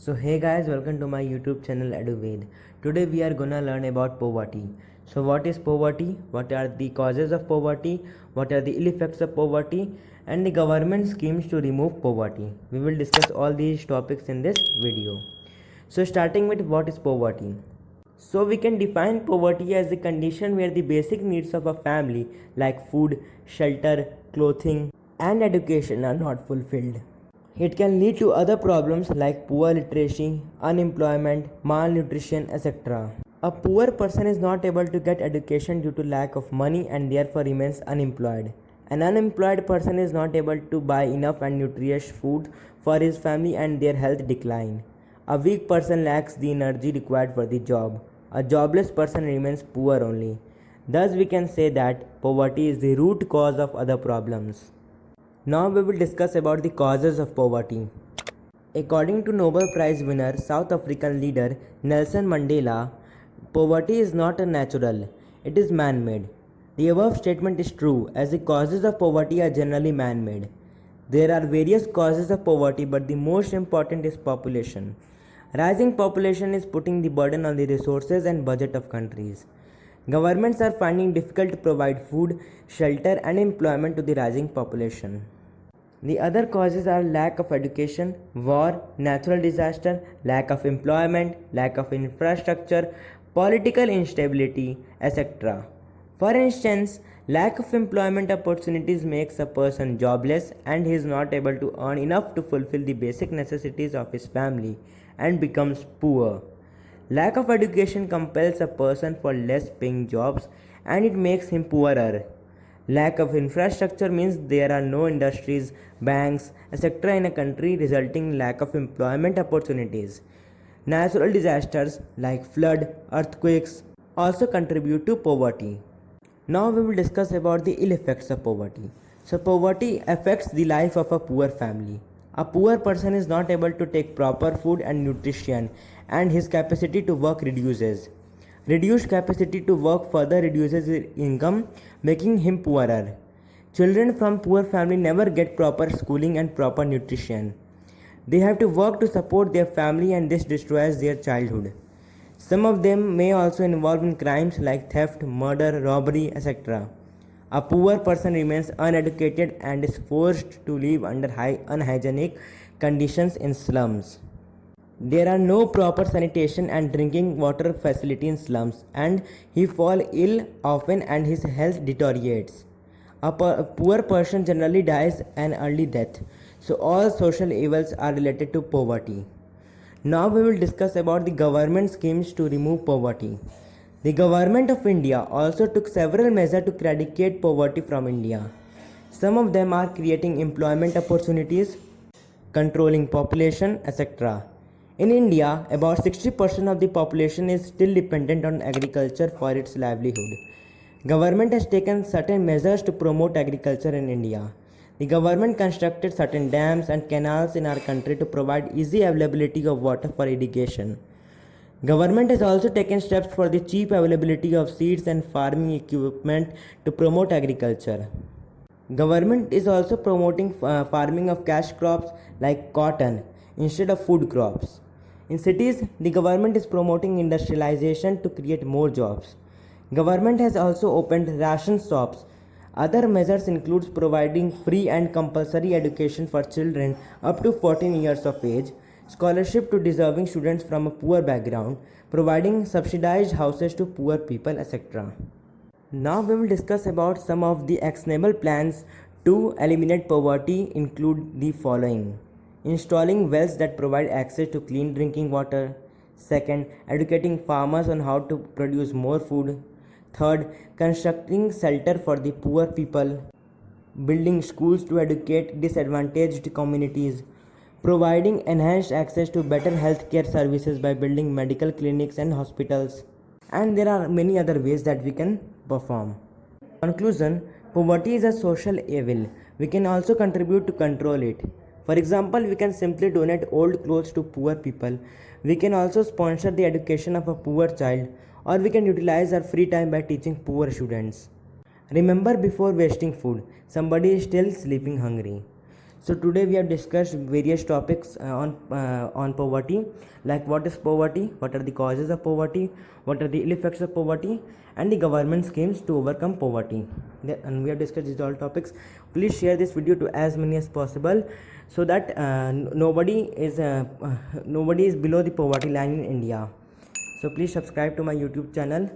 So hey guys, welcome to my YouTube channel EduVed. Today we are gonna learn about poverty. So what is poverty? What are the causes of poverty? What are the ill effects of poverty? And the government schemes to remove poverty. We will discuss all these topics in this video. So starting with what is poverty. So we can define poverty as the condition where the basic needs of a family like food, shelter, clothing and education are not fulfilled. It can lead to other problems like poor literacy, unemployment, malnutrition, etc. A poor person is not able to get education due to lack of money and therefore remains unemployed. An unemployed person is not able to buy enough and nutritious food for his family and their health decline. A weak person lacks the energy required for the job. A jobless person remains poor only. Thus we can say that poverty is the root cause of other problems. Now we will discuss about the causes of poverty. According to Nobel Prize winner South African leader Nelson Mandela, poverty is not a natural, it is man-made. The above statement is true as the causes of poverty are generally man-made. There are various causes of poverty but the most important is population. Rising population is putting the burden on the resources and budget of countries. Governments are finding difficult to provide food, shelter and employment to the rising population. The other causes are lack of education, war, natural disaster, lack of employment, lack of infrastructure, political instability, etc. For instance, lack of employment opportunities makes a person jobless and he is not able to earn enough to fulfill the basic necessities of his family and becomes poor. Lack of education compels a person for less paying jobs and it makes him poorer. Lack of infrastructure means there are no industries, banks, etc. in a country, resulting in lack of employment opportunities. Natural disasters like flood, earthquakes also contribute to poverty. Now we will discuss about the ill effects of poverty. So poverty affects the life of a poor family. A poor person is not able to take proper food and nutrition and his capacity to work reduces. Reduced capacity to work further reduces his income, making him poorer. Children from poor family never get proper schooling and proper nutrition. They have to work to support their family and this destroys their childhood. Some of them may also involve in crimes like theft, murder, robbery, etc. A poor person remains uneducated and is forced to live under unhygienic conditions in slums. There are no proper sanitation and drinking water facility in slums and he falls ill often and his health deteriorates. A poor person generally dies an early death. So all social evils are related to poverty. Now we will discuss about the government schemes to remove poverty. The government of India also took several measures to eradicate poverty from India. Some of them are creating employment opportunities, controlling population, etc. In India, about 60% of the population is still dependent on agriculture for its livelihood. Government has taken certain measures to promote agriculture in India. The government constructed certain dams and canals in our country to provide easy availability of water for irrigation. Government has also taken steps for the cheap availability of seeds and farming equipment to promote agriculture. Government is also promoting farming of cash crops like cotton instead of food crops. In cities, the government is promoting industrialization to create more jobs. Government has also opened ration shops. Other measures includes providing free and compulsory education for children up to 14 years of age, scholarship to deserving students from a poor background, providing subsidized houses to poor people, etc. Now we will discuss about some of the actionable plans to eliminate poverty include the following. Installing wells that provide access to clean drinking water. Second, educating farmers on how to produce more food. Third, constructing shelter for the poor people. Building schools to educate disadvantaged communities. Providing enhanced access to better healthcare services by building medical clinics and hospitals. And there are many other ways that we can perform. Conclusion, poverty is a social evil. We can also contribute to control it. For example, we can simply donate old clothes to poor people. We can also sponsor the education of a poor child, or we can utilize our free time by teaching poor students. Remember, before wasting food, somebody is still sleeping hungry. So today we have discussed various topics on poverty, like what is poverty, what are the causes of poverty, what are the ill effects of poverty, and the government schemes to overcome poverty. And we have discussed these all topics. Please share this video to as many as possible, so that nobody is below the poverty line in India. So please subscribe to my YouTube channel.